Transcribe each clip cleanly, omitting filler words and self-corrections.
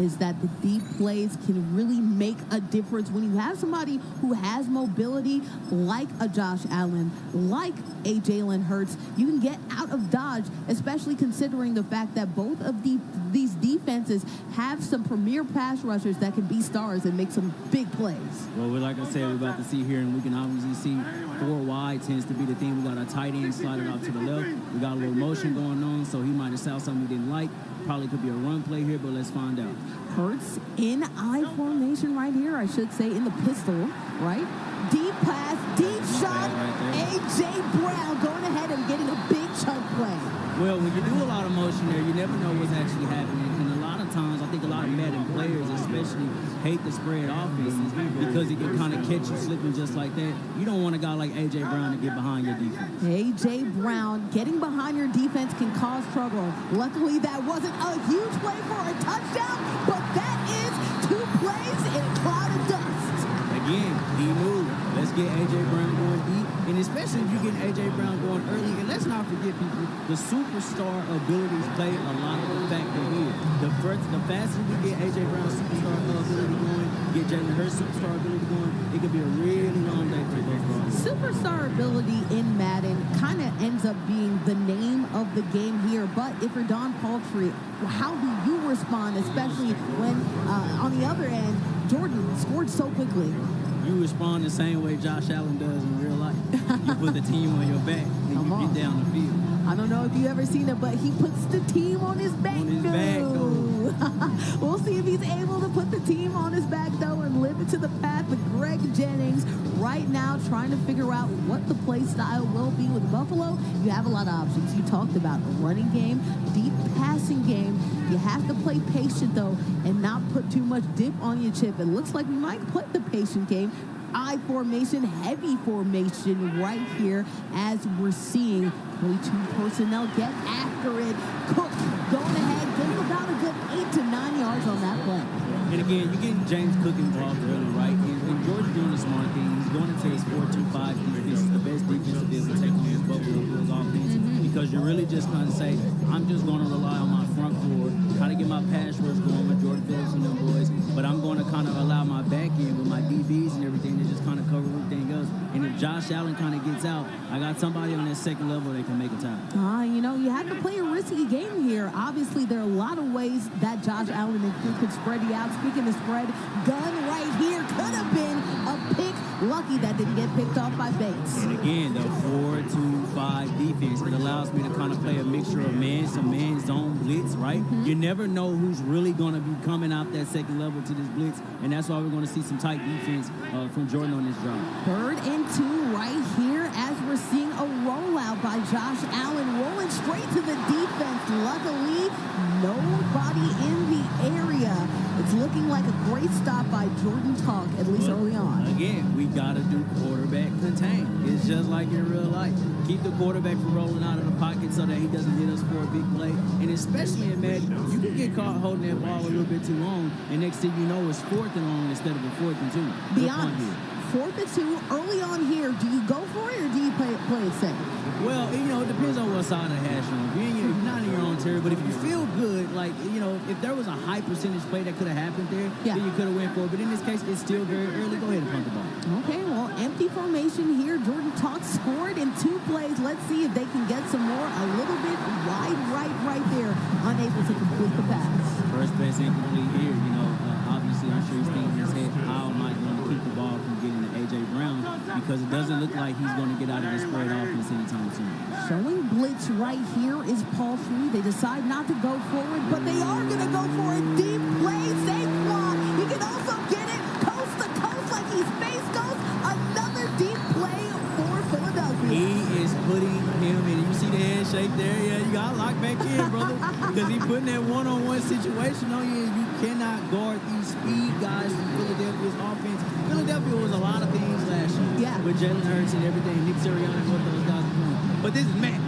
is that the deep plays can really make a difference when you have somebody who has mobility like a Josh Allen, like a Jalen Hurts. You can get out of dodge, especially considering the fact that both of these defenses have some premier pass rushers that can be stars and make some big plays. Well, like I said, we're about to see here, and we can obviously see 4 wide tends to be the thing. We got our tight end sliding off to the left. We got a little motion going on, so he might have saw something we didn't like. Probably could be a run play here, but let's find out. Hurts in I formation right here, I should say, in the pistol, right? Deep pass, deep shot. A.J. Brown going ahead and getting a big chunk play. Well, when you do a lot of motion there, you never know what's actually happening. And a lot of times, I think a lot of Madden players especially hate the spread offenses because it can kind of catch you slipping just like that. You don't want a guy like A.J. Brown to get behind your defense. A.J. Brown getting behind your defense can cause trouble. Luckily, that wasn't a huge play for a touchdown, but that is 2 plays in a cloud of dust. Again, he moved. Let's get A.J. Brown going deep, and especially if you get A.J. Brown going early. And let's not forget, people, the superstar abilities play a lot of the factor here. The faster we get A.J. Brown's superstar ability going, get Jalen Hurts' superstar ability going, it could be a really long day for both of us. Superstar ability in Madden kind of ends up being the name of the game here, but if you're Don Paltry, how do you respond, especially when, on the other end, Jordan scored so quickly? You respond the same way Josh Allen does in real life. You put the team on your back and you get down the field. I don't know if you ever seen it, but he puts the team on his back. We'll see if he's able to put the team on his back, though, and live it to the path with Greg Jennings right now trying to figure out what the play style will be with Buffalo. You have a lot of options. You talked about a running game, deep passing game. You have to play patient, though, and not put too much dip on your chip. It looks like we might play the patient game. I formation, heavy formation right here as we're seeing 22 personnel get after it. Cook going ahead, getting about a good 8 to 9 yards on that play. And again, you're getting James Cook involved early, right? And George's doing the smart thing. He's going into his 4-2-5 defense. It's the best defensive deal to take on his Buffalo Bills offense because you're really just going to say, I'm just going to rely on my front four, try to get my pass rush going with Jordan Phillips and them boys, but I'm going to kind of allow my back end with my DBs and everything to just kind of cover everything else. And if Josh Allen kind of gets out, I got somebody on that second level that can make a tackle. You know, you have to play a risky game here. Obviously, there are a lot of ways that Josh Allen and crew could spread you out. Speaking of spread, gun right here could have been a pick. Lucky that didn't get picked off by Bates. And again, the 4-2-5 defense, it allows me to kind of play a mixture of some man zone blitz, right? You never know who's really going to be coming out that second level to this blitz, and that's why we're going to see some tight defense from Jordan on this drive. 3rd and 2 right here as we're seeing a rollout by Josh Allen rolling straight to the defense. Luckily, nobody in the area. It's looking like a great stop by Jordan Talk, at least early on. Again, we got to do quarterback contain. It's just like in real life. Keep the quarterback from rolling out of the pocket so that he doesn't hit us for a big play. And especially in Madden, you can get caught holding that ball a little bit too long, and next thing you know, it's 4th and long instead of a 4th and 2. Be honest. 4th and 2, early on here, do you go for it or do you play it safe? Well, you know, it depends on what side of the hash you're on. If you're not in your own territory, but if you feel good, like, you know, if there was a high percentage play that could have happened there, then you could have went for it. But in this case, it's still very early. Go ahead and punt the ball. Okay, well, empty formation here. Jordan Talk scored in 2 plays. Let's see if they can get some more. A little bit wide right there. Unable to complete the pass. First pass incomplete here. You know, obviously, I'm sure he's thinking in his head, how am I going to keep the ball from getting to A.J. Brown? Because it doesn't look like he's going to get out of this spread offense anytime soon. Showing blitz right here is Paltry. They decide not to go forward, but they are going to go for a deep play. Saquon, he can also get it coast to coast like he's Space Ghost. Another deep play for Philadelphia. He is putting him in. You see the handshake there? Yeah, you got to lock back in, brother. Because he's putting that one-on-one situation on you, and you cannot guard these speed guys from Philadelphia's offense. Philadelphia was a lot of things last year with Jalen Hurts and everything, Nick Sirianni, what those guys are doing. But this is Matt.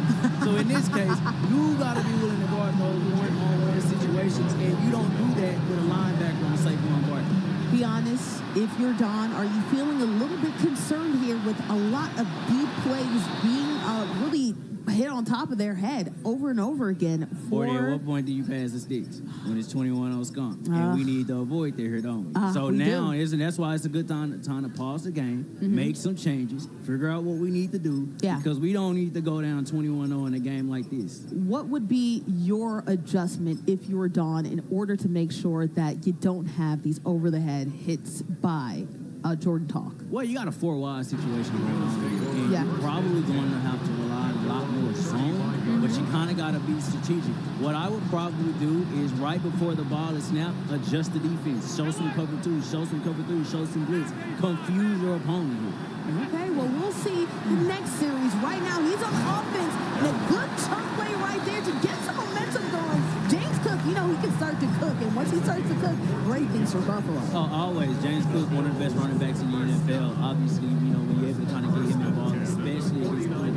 So in this case, you got to be willing to guard those one-on-one situations, and you don't do that with a linebacker on Saquon Barkley. Be honest, if you're Don, are you feeling a little bit concerned here with a lot of deep plays being really hit on top of their head over and over again. At what point do you pass the sticks? When it's 21-0 skunk. And we need to avoid that here, don't we? So now, that's why it's a good time to pause the game, make some changes, figure out what we need to do, because we don't need to go down 21-0 in a game like this. What would be your adjustment if you were Don in order to make sure that you don't have these over-the-head hits by Jordan Talk? Well, you got a 4-wide situation going on, and you're probably going to have to rely a lot more zone, but you kind of got to be strategic. What I would probably do is right before the ball is snapped, adjust the defense, show some cover 2, show some cover 3, show some blitz, confuse your opponent here. Okay, well, we'll see the next series. Right now, he's on offense, and a good chunk play right there to get some momentum going. James Cook, he can start to cook, and once he starts to cook, great things for Buffalo. Oh, always. James Cook, one of the best running backs in the NFL. Obviously, when you're able to kind of get him involved, especially against the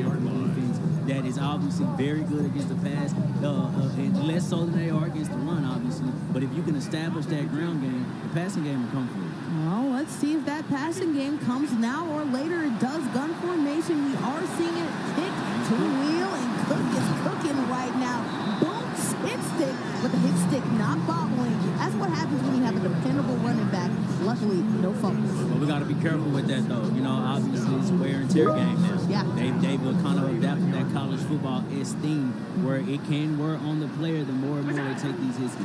defense that is obviously very good against the pass, and less so than they are against the run, obviously. But if you can establish that ground game, the passing game will come for you. Well, let's see if that passing game comes now or later. It does. Gun formation. We are seeing it kick to wheel, and Cook is cooking right now. Boom, hit stick, but the hit stick not bobbling. That's what happens when you have a dependable running back. Luckily, no fumbles. Well, we got to be careful with that, though. Obviously, it's a wear and tear game now. Yeah. They've kind of adapted that college football esteem where it can wear on the player the more and more they take these hits.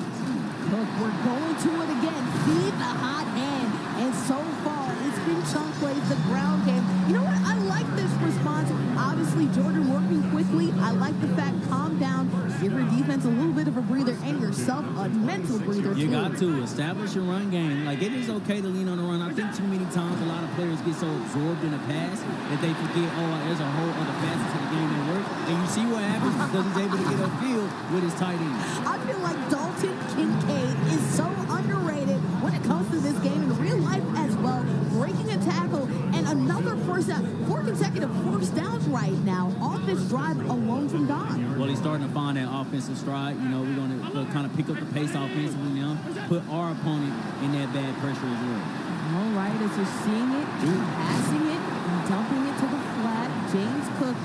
Look, we're going to it again. Feed the hot hand. And so far, it's been chunk plays, the ground game. You know what? I like this response. Obviously, Jordan working quickly. I like the fact, calm down, give your defense a little bit of a breather, and yourself a mental breather, too. You got to establish your run game. Like, it is okay to lean on the run. I think too many times a lot of players get so absorbed in a pass that they forget, there's a whole other facet to the game at work. And you see what happens because he's able to get upfield with his tight end. I feel like Dalton Kincaid is so underrated when it comes to this game in real life as well. Breaking a tackle and another first down. 4 consecutive first downs right now on this drive alone from Don. Well, he's starting to find that offensive stride. We're going to kind of pick up the pace offensively now, put our opponent in that bad pressure as well. All right, as you're seeing it, passing it, and dumping it to the flat. James Cook,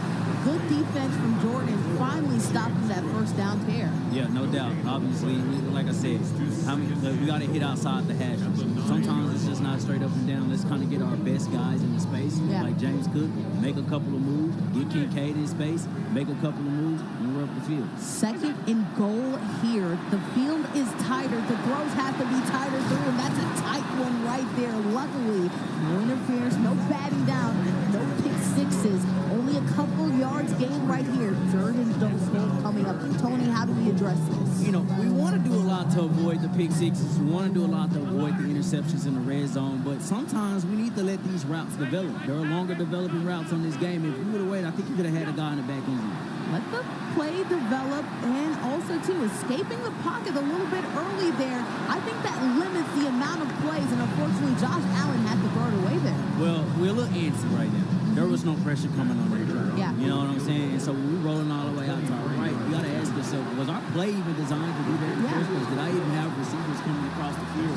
good defense from Jordan, finally stopping that first down tear. Yeah, no doubt. Obviously, like I said, we got to hit outside the hash. Sometimes it's just not straight up and down. Let's kind of get our best guys in the space, like James Cook, make a couple of moves, get Kincaid in space, make a couple of moves, and we're up the field. Second and goal here. The field is tighter. The throws have to be tighter through, and that's a tight one right there. Luckily, no interference, no batting down, no pick sixes. Only a couple yards gained right here. Jordan don't coming up. Tony, how do we address this? We want to do a lot to avoid the pick sixes. We want to do a lot to avoid the interceptions in the red zone, but sometimes we need to let these routes develop. There are longer developing routes on this game. If you would have waited, I think you could have had a guy in the back end. Let the play develop, and also, too, escaping the pocket a little bit early there. I think that limits the amount of plays, and unfortunately, Josh Allen had to throw it away there. Well, we're a little antsy right now. There was no pressure coming on there. Yeah. You know what I'm saying? And so when we're rolling all the way out to our right, you got to ask yourself, was our play even designed to do that in the first place? Did I even have receivers coming across the field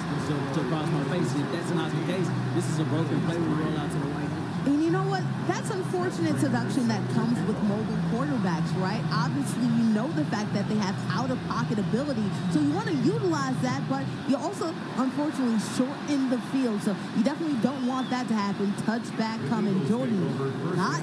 to cross my face? If that's not the case, this is a broken play when we roll out to the right. And you know what? That's unfortunate seduction that comes with mobile quarterbacks, right? Obviously, you know the fact that they have out-of-pocket ability, so you want to utilize that, but you also, unfortunately, shorten the field, so you definitely don't want that to happen. Touchback coming. Jordan, not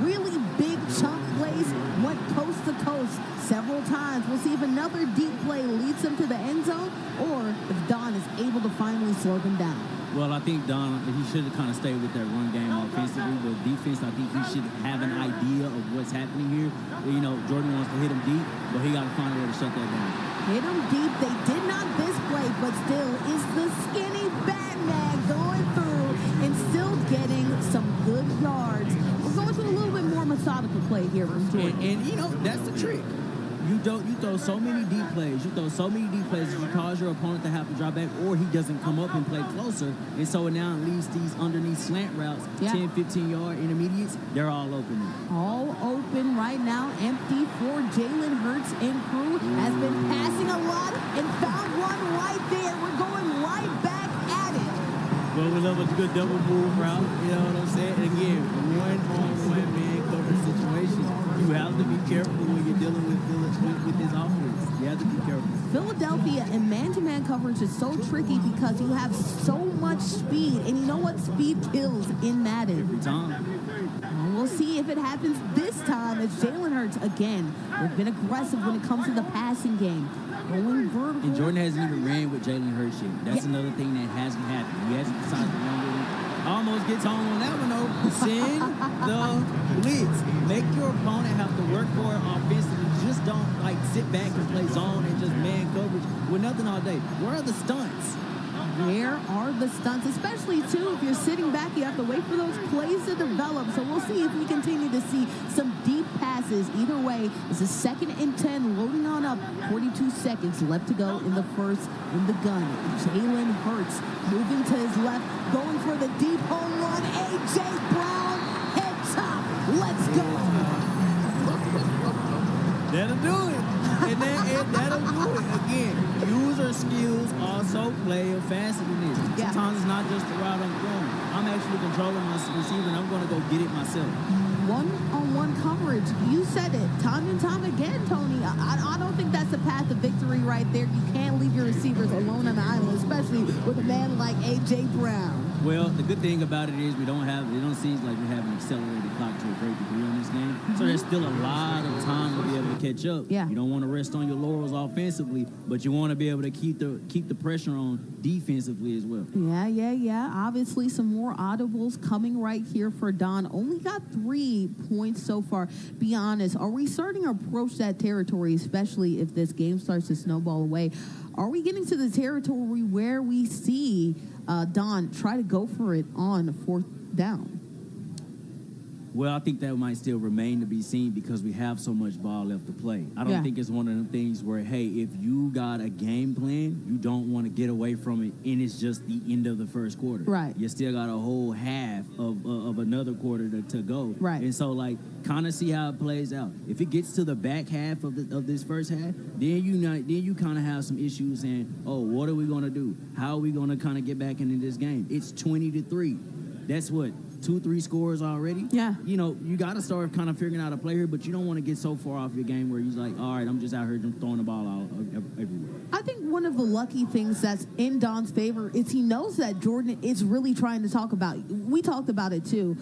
really big chunk plays, went coast to coast several times. We'll see if another deep play leads him to the end zone, or if Don is able to finally slow them down. Well, I think Don, he should have kind of stayed with that run game offensively, but defense, I think he should have an idea of what's happening here. Jordan wants to hit him deep, but he got to find a way to shut that down. Hit him deep. They did not this play, but still is the skinny Batman going through and still getting some good yards. We're going to a little bit more methodical play here from Jordan. And that's the trick. You throw so many deep plays. You throw so many deep plays that you cause your opponent to have to drop back, or he doesn't come up and play closer. And so now it leaves these underneath slant routes, 10, 15-yard intermediates. They're all open now. All open right now, empty for Jalen Hurts and crew. Has been passing a lot and found one right there. We're going right back at it. Well, Rolling up a good double move route. You know what I'm saying? And again, one-on-one man coverage situation. You have to be careful when you're dealing with this offense. You have to be careful. Philadelphia and man-to-man coverage is so tricky because you have so much speed. And you know what? Speed kills in Madden. Every time. We'll see if it happens this time as Jalen Hurts, again, has been aggressive when it comes to the passing game. Going vertical. And Jordan hasn't even ran with Jalen Hurts yet. That's another thing that hasn't happened. He hasn't decided to run with him. Almost gets home on that one, though. Send the blitz. Make your opponent have to work for it offensively. Just don't, sit back and play zone and just man coverage with nothing all day. Where are the stunts? Where are the stunts? Especially, too, if you're sitting back, you have to wait for those plays to develop. So we'll see if we continue to see some deep passes. Either way, it's a 2nd and 10 loading on up. 42 seconds left to go in the first in the gun. Jalen Hurts moving to his left, going for the deep home run. A.J. Brown, head top. Let's go. That'll do it. And that'll do it. Again, user skills also play a facet in this. Yeah. Sometimes it's not just the route I'm throwing. I'm actually controlling my receiver, and I'm going to go get it myself. One-on-one coverage. You said it time and time again, Tony. I don't think that's the path to victory right there. You can't leave your receivers alone on the island, especially with a man like A.J. Brown. Well, the good thing about it is it don't seem like we have an accelerated clock to a great degree on this game. So there's still a lot of time to be able to catch up. Yeah. You don't want to rest on your laurels offensively, but you want to be able to keep the pressure on defensively as well. Yeah. Obviously, some more audibles coming right here for Don. Only got 3 points so far. Be honest, are we starting to approach that territory, especially if this game starts to snowball away? Are we getting to the territory where we see Don try to go for it on 4th down? Well, I think that might still remain to be seen because we have so much ball left to play. I don't think it's one of them things where, hey, if you got a game plan, you don't want to get away from it, and it's just the end of the first quarter. Right. You still got a whole half of another quarter to go. Right. And so, kind of see how it plays out. If it gets to the back half of this first half, then you kind of have some issues saying, oh, what are we going to do? How are we going to kind of get back into this game? It's 20-3. That's what? 2-3 scores already. Yeah. You got to start kind of figuring out a play here, but you don't want to get so far off your game where you're like, all right, I'm just out here throwing the ball out everywhere. I think one of the lucky things that's in Don's favor is he knows that Jordan is really trying to talk about. We talked about it too.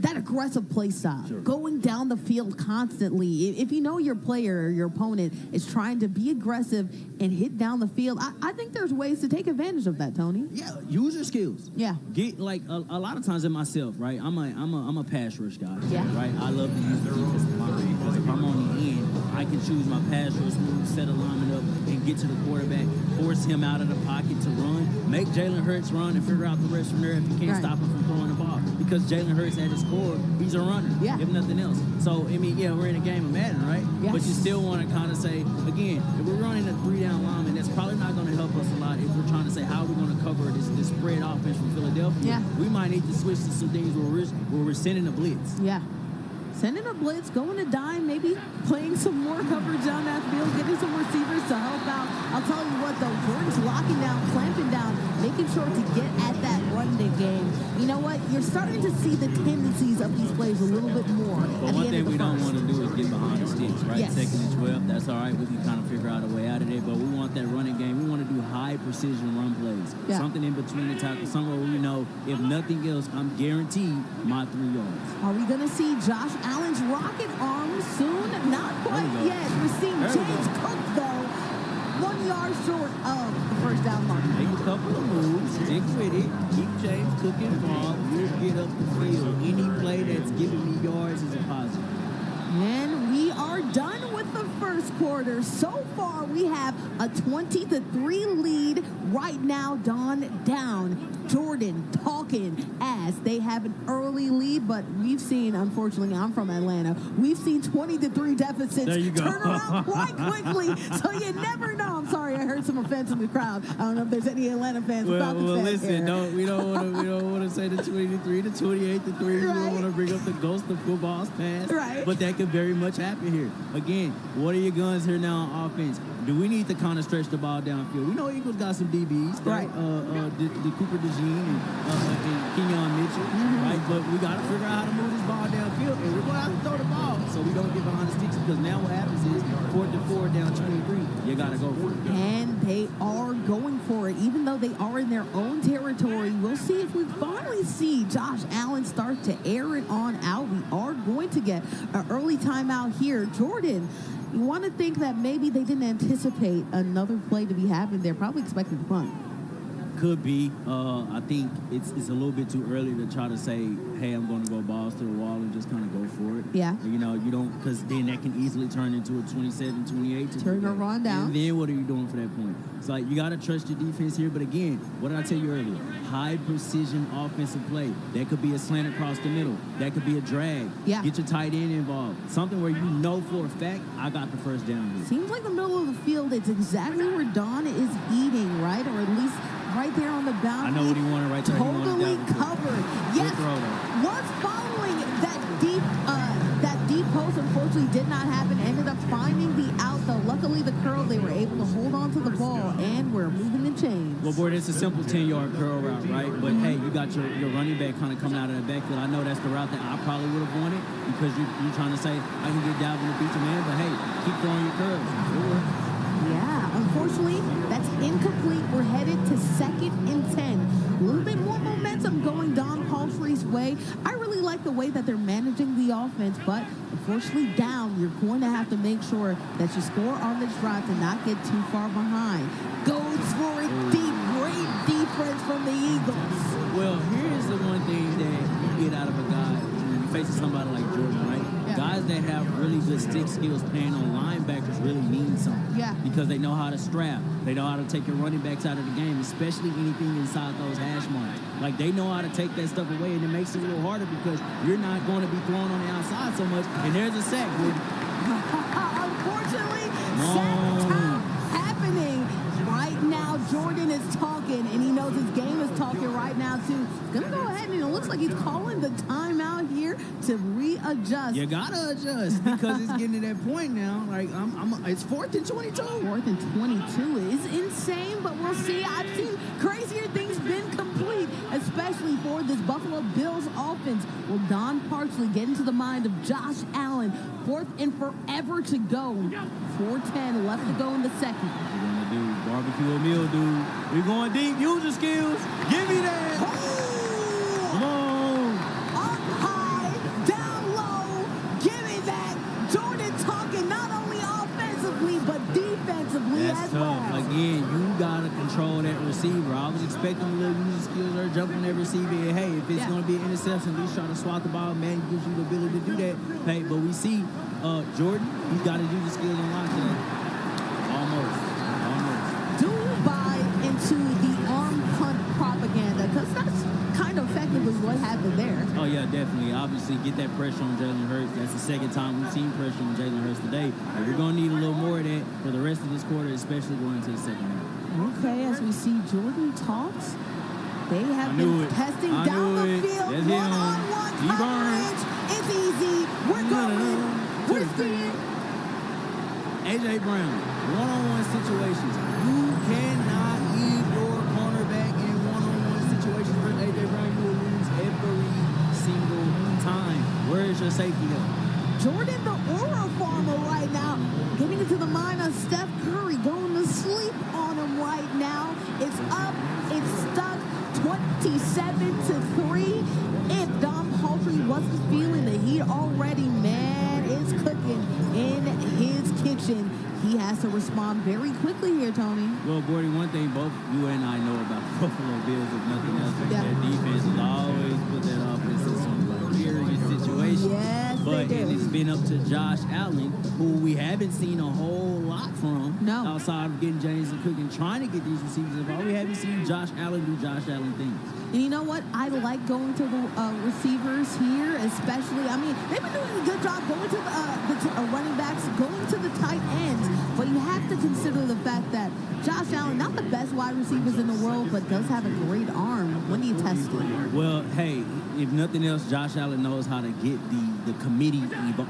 That aggressive play style, sure. Going down the field constantly. If you know your player or your opponent is trying to be aggressive and hit down the field, I think there's ways to take advantage of that, Tony. Yeah, use your skills. Yeah. Get a lot of times in myself, right? I'm a pass rush guy. Yeah. Right. I love to use the defensive line because if I'm on the end, I can choose my pass rush move, set a lineman up, and get to the quarterback, force him out of the pocket to run, make Jalen Hurts run, and figure out the rest from there if you can't stop him from throwing the ball. Because Jalen Hurts at his core, he's a runner, if nothing else. So, we're in a game of Madden, right? Yes. But you still want to kind of say, again, if we're running a 3-down lineman, that's probably not going to help us a lot if we're trying to say how we're going to cover this spread offense from Philadelphia. Yeah. We might need to switch to some things where we're sending a blitz. Yeah. Sending a blitz, going to dime, maybe playing some more coverage down that field, getting some receivers to help out. I'll tell you what, though, Jordan's locking down, clamping down, making sure to get at that run-day game. You know what? You're starting to see the tendencies of these plays a little bit more. But one thing we don't want to do is get behind the sticks, right? Yes. 2nd and 12, that's all right. We can kind of figure out a way out of there. But we want that running game. We want to do high-precision run plays. Yeah. Something in between the tackles, somewhere where we know, if nothing else, I'm guaranteed my 3 yards. Are we going to see Josh Allen's rocket arm soon? Not quite yet. We're seeing James Cook, though, 1 yard short of the first down mark. Make a couple of moves, stick with it, keep James Cook involved, you'll get up the field. Any play that's giving me yards is a positive. And we are done with the first quarter. So far, we have a 20-3 lead. Right now, Don down. Jordan talking as they have an early lead, but we've seen, unfortunately, I'm from Atlanta, we've seen 20-3 deficits turn around quite quickly, so you never know. I'm sorry, I heard some offense in the crowd. I don't know if there's any Atlanta fans. Well, listen, we don't want to say the 23 to 28 to 3. We don't want to bring up the ghost of football's past. Right. But that could very much happen here. Again, what are your guns here now on offense? Do we need to kind of stretch the ball downfield? We know Eagles got some DBs, right? The Cooper DeJean Jean and Kenyon Mitchell, right? But we got to figure out how to move this ball downfield, and we're going to have to throw the ball so we don't get behind the sticks, because now what happens is 4th and 4 down 23, you got to go for it. And they are going for it, even though they are in their own territory. We'll see if we finally see Josh Allen start to air it on out. We are going to get an early timeout here. Jordan, you want to think that maybe they didn't anticipate another play to be happening there. Probably expected to punt. Could be. I think it's a little bit too early to try to say, hey, I'm going to go balls to the wall and just kind of go for it. Yeah. You know, you don't, because then that can easily turn into a 27-28. Turn or run down. And then what are you doing for that point? It's like, you got to trust your defense here. But again, what did I tell you earlier? High precision offensive play. That could be a slant across the middle. That could be a drag. Yeah. Get your tight end involved. Something where you know for a fact, I got the first down here. Seems like the middle of the field, it's exactly where Don is eating, right? Or at least right there on the boundary. I know what he wanted right there. Totally covered. Yes. Was following that deep post. Unfortunately, did not happen. Ended up finding the out, though. Luckily, the curl, they were able to hold on to the ball, and we're moving the chains. Well, boy, it's a simple 10-yard curl route, right? But, hey, you got your running back kind of coming out of the backfield. I know that's the route that I probably would have wanted, because you're trying to say, I can get Dalvin to beat your man, but, hey, keep throwing your curls. Yeah, unfortunately, that's incomplete. We're headed to 2nd and 10. A little bit more momentum going Don Paltry's way. I really like the way that they're managing the offense, but unfortunately down, you're going to have to make sure that you score on this drive to not get too far behind. Goes for it deep. Great defense from the Eagles. Well, here's the one thing that you get out of a guy when you face somebody like Jordan, right? Yeah. Guys that have really good stick skills playing on linebackers really mean something. Yeah. Because they know how to strap. They know how to take your running backs out of the game, especially anything inside those hash marks. Like, they know how to take that stuff away, and it makes it a little harder because you're not going to be thrown on the outside so much. And there's a sack. Unfortunately, sack time happening. Right now, Jordan is talking, and he knows his game is talking right now, too. He's going to go ahead, and it looks like he's calling the timeout here to readjust. You got to adjust because it's getting to that point now. Like, it's 4th and 22. 4th and 22 is insane, but we'll see. I've seen crazier things been complete, especially for this Buffalo Bills offense. Will Don Parsley get into the mind of Josh Allen? 4th and forever to go. 4:10 left to go in the second. Barbecue a meal, dude. We're going deep. Use your skills. Give me that. Oh! Come on. Up high, down low. Give me that. Jordan talking not only offensively, but defensively That's as tough. well. Again, you got to control that receiver. I was expecting a little user skills or jump on that receiver. And, hey, if it's going to be an interception, at least try to swat the ball. Man, gives you the ability to do that. Hey, but we see Jordan, he's got his user skills on lock today. Almost. Do buy into the arm punt propaganda, because that's kind of effectively what happened there. Oh, yeah, definitely. Obviously, get that pressure on Jalen Hurts. That's the second time we've seen pressure on Jalen Hurts today. But we're going to need a little more of that for the rest of this quarter, especially going into the second half. Okay, as we see Jordan talks, they have been testing down the field. One-on-one coverage. It's easy. We're going. We're skiing. A.J. Brown, one-on-one situations. You cannot leave your cornerback in one-on-one situations for A.J. Brown. You will lose every single time. Where is your safety at? Jordan, the aura farmer right now, getting into the mind of Steph Curry, going to sleep on him right now. It's up, it's stuck, 27-3. If Don Paltry wasn't feeling the heat already, man, it's cooking in his kitchen. He has to respond very quickly here, Tony. Well, Gordy, one thing both you and I know about the Buffalo Bills, if nothing else, is their defense has always put that offense in some precarious situations. Yes, but they do. it's been up to Josh Allen, who we haven't seen a whole lot from outside of getting James and Cook and trying to get these receivers involved. We haven't seen Josh Allen do Josh Allen things. And you know what? I like going to the receivers here, especially. I mean, they've been doing a good job going to the running backs, going to the tight ends. But you have to consider the fact that Josh Allen, not the best wide receivers in the world, but does have a great arm when he tests it. Well, hey, if nothing else, Josh Allen knows how to get the committee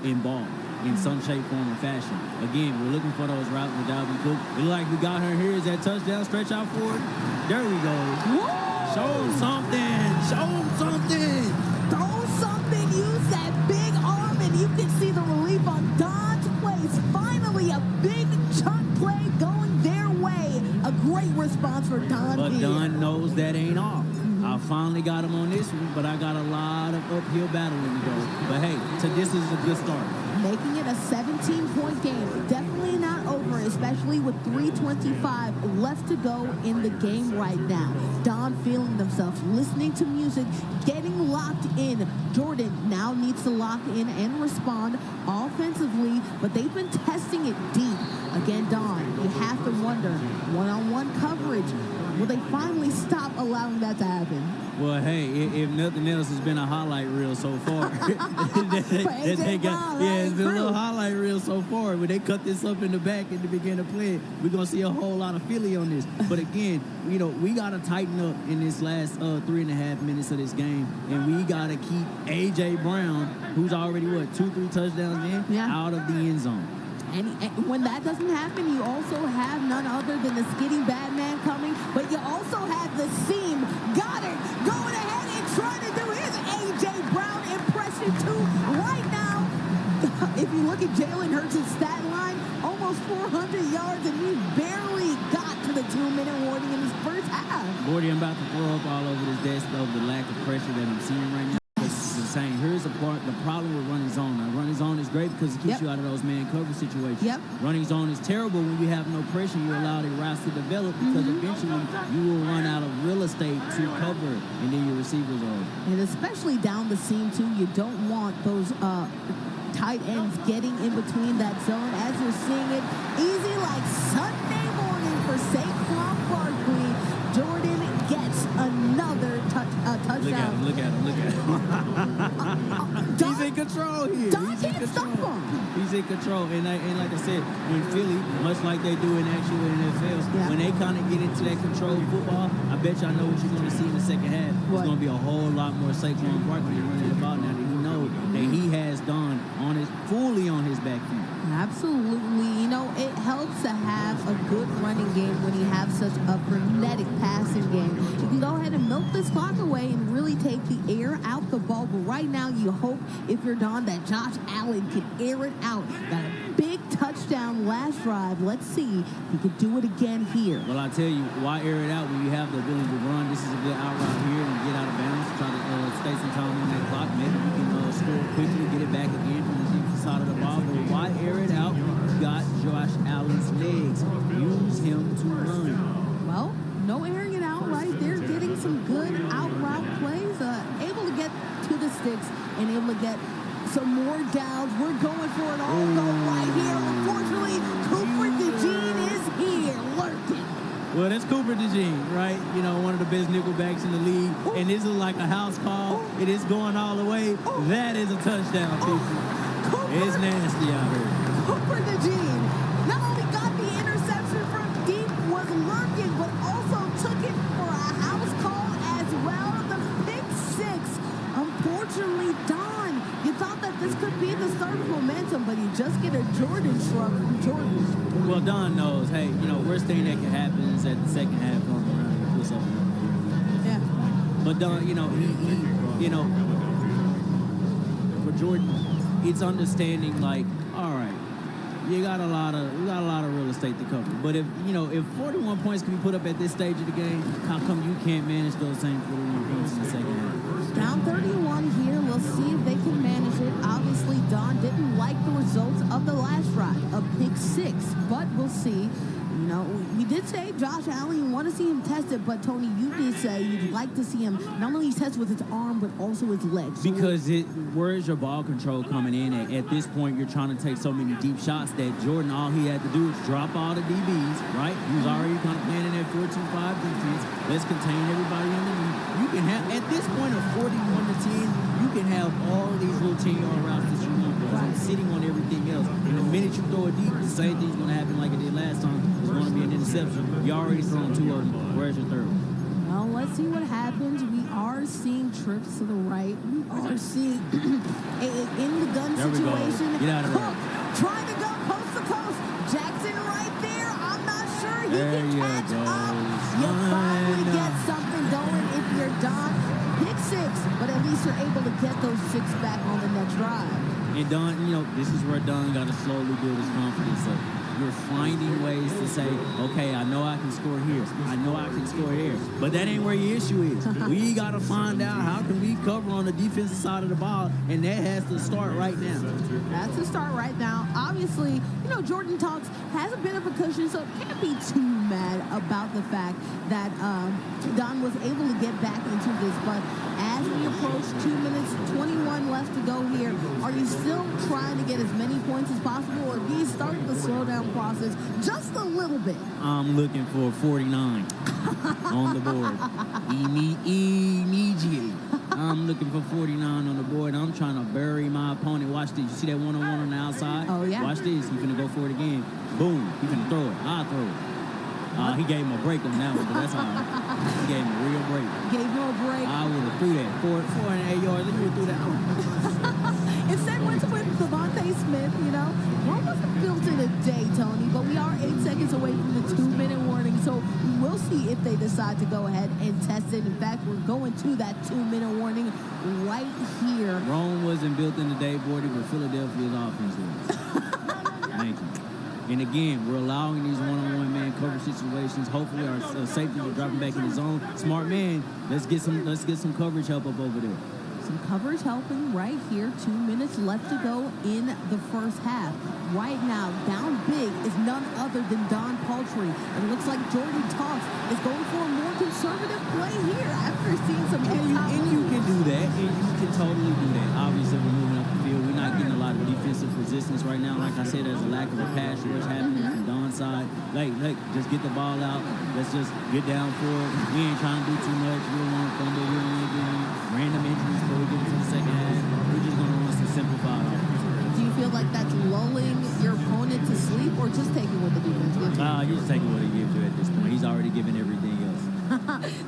involved in some shape, form, or fashion. Again, we're looking for those routes with Dalvin Cook. It look like we got her here. Is that touchdown? Stretch out forward. There we go. Whoa! Show him something. Show him something. Throw something. Use that big arm, and you can see the relief on Don's place. Finally, a big chunk play going their way. A great response for Don. But Don knows that ain't all. I finally got him on this one, but I got a lot of uphill battling to go. But hey, this is a good start. Making it a 17-point game. Definitely not over, especially with 3:25 left to go in the game right now. Don feeling themselves, listening to music, getting locked in. Jordan now needs to lock in and respond offensively, but they've been testing it deep. Again, Don, you have to wonder, one-on-one coverage, will they finally stop allowing that to happen? Well, hey, if nothing else, it's been a highlight reel so far. It's been a little highlight reel so far. When they cut this up in the back and they begin to play it, we're going to see a whole lot of Philly on this. But again, we got to tighten up in this last 3.5 minutes of this game, and we got to keep A.J. Brown, who's already, 2-3 touchdowns in, out of the end zone. And when that doesn't happen, you also have none other than the skinny bad man coming, but you also have the seam. Goddard going ahead and trying to do his A.J. Brown impression too. Right now, if you look at Jalen Hurts' stat line, almost 400 yards, and we barely got to the 2-minute warning in his first half. Gordy, I'm about to throw up all over this desk of the lack of pressure that I'm seeing right now. It's insane. Here's the problem with running zone. Now, running zone is great because it keeps you out of those man cover situations. Running zone is terrible when you have no pressure. You allow the routes to develop because eventually you will run out of real estate to cover, and then your receivers are. And especially down the seam, too, you don't want those tight ends getting in between that zone as you're seeing it. Easy like Sunday morning for Saquon Barkley. Jordan gets another touchdown. Look at him. He's in control here. Don can't stop him. He's in control. And like I said, in Philly, much like they do in actual NFL, when they kind of get into that controlled football, I bet y'all know what you're going to see in the second half. It's going to be a whole lot more Saquon Barkley running the ball now that he knows that he has Don fully on his back feet. Absolutely. It helps to have a good running game when you have such a frenetic passing game. You can go ahead and milk this clock away and really take the air out the ball. But right now, you hope, if you're Don, that Josh Allen can air it out. Got a big touchdown last drive. Let's see if he can do it again here. Well, I tell you, why air it out when you have the ability to run? This is a good out route here and get out of bounds. Try to stay some time on that clock. Maybe you can score quickly, get it back again from the defensive side of the ball. But why air it out? You got Josh Allen's legs. Use him to run. Well, no airing it out right there. Getting some good out route plays. Able to get to the sticks and able to get some more downs. We're going for it all. Go right here. Unfortunately, Cooper DeJean is here lurking. Well, that's Cooper DeJean, right? One of the best nickelbacks in the league. Ooh. And this is like a house call. Ooh. It is going all the way. Ooh. That is a touchdown, people. It's nasty out here. Cooper DeJean not only got the interception from deep, was lurking, but also took it for a house call as well. The pick six. Unfortunately, Don, you thought that this could be the start of momentum, but you just get a Jordan shrug from Jordan. Well, Don knows, hey, worst thing that can happen is at the second half on the run and pull something. Yeah. But Don, he for Jordan, it's understanding like, all right, you got a lot of real estate to cover. But if 41 points can be put up at this stage of the game, how come you can't manage those same 41 points in the second half? Down 31 here. We'll see if they can manage it. Obviously, Don didn't like the results of the last drive, a pick six, but we'll see. We did say Josh Allen, you want to see him test it, but Tony, you did say you'd like to see him not only test with his arm, but also his legs. Because where is your ball control coming in at? At this point, you're trying to take so many deep shots that Jordan, all he had to do is drop all the DBs, right? He was already kind of playing in that 4-2-5 defense. Let's contain everybody underneath. You can have, at this point of 41-10, you can have all of these little 10-yard routes that you want, because it's sitting on everything else. And the minute you throw it deep, the same thing's going to happen like it did last time. It's going to be an interception. You already thrown two of them. Where's your third? Well, let's see what happens. We are seeing trips to the right. We are seeing in the gun situation. Get out of there. Cook trying to go coast to coast. Jackson right there. I'm not sure he there can catch up. You finally get something going. If And Don, this is where Don got to slowly build his confidence up. You're finding ways to say, okay, I know I can score here. I know I can score here. But that ain't where your issue is. We got to find out how can we cover on the defensive side of the ball, and that has to start right now. That's to start right now. Obviously, Jordan Talks has a bit of a cushion, so can't be too mad about the fact that Don was able to get back into this. But as we approach 2 minutes, 21 left to go here, are you still trying to get as many points as possible, or do you start the slowdown process just a little bit? I'm looking for 49 on the board. Immediately. I'm looking for 49 on the board. I'm trying to bury my opponent. Watch this. You see that one-on-one on the outside? Oh, yeah. Watch this. He's going to go for it again. Boom. He's going to throw it. I'll throw it. He gave him a break on that one, but that's all right. He gave him a real break. Gave him a break. I would have threw that. 4.8 yards. Look at threw that one. Instead went with Devontae Smith, Rome wasn't built in a day, Tony, but we are 8 seconds away from the 2-minute warning, so we'll see if they decide to go ahead and test it. In fact, we're going to that 2-minute warning right here. Rome wasn't built in a day, Bordy, but Philadelphia's offense was. Thank you. And again, we're allowing these one-on-one man cover situations. Hopefully our safeties are dropping back in the zone. Smart man, let's get some coverage help up over there. Some coverage helping right here. 2 minutes left to go in the first half. Right now, down big is none other than Don Paltry. And it looks like Jordan Talks is going for a more conservative play here after seeing some and you can do that. And you can totally do that. Obviously, we're moving up the field. We're not getting a lot of defensive resistance right now. Like I said, there's a lack of a pass rush happening from Don's side. Like, just get the ball out. Let's just get down for it. We ain't trying to do too much. We don't want to fumble. We don't want to do any random injuries before we get into the second half. We're just going to run some simplified offense. Do you feel like that's lulling your opponent to sleep, or just taking what the defense gives you? You're just taking what he gives you at this point. He's already given everything else.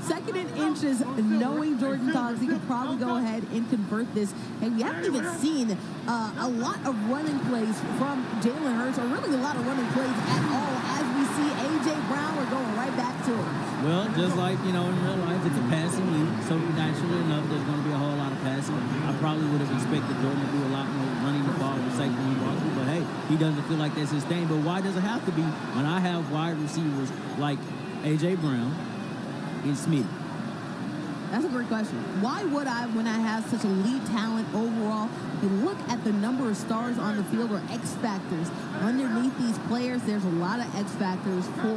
Second and inches, knowing Jordan Talks, he could probably go ahead and convert this. And we haven't even seen a lot of running plays from Jalen Hurts, or really a lot of running plays at all, as we see A.J. Brown, we're going right back to it. Well, just like, in real life, it's a passing league, so naturally enough, there's going to be a whole lot of passing. I probably would have expected Jordan to do a lot more running the ball with Saquon Barkley, but hey, he doesn't feel like that's his thing. But why does it have to be when I have wide receivers like A.J. Brown and Smith? That's a great question. Why would I, when I have such elite talent overall? If you look at the number of stars on the field, or X factors underneath these players, there's a lot of X factors for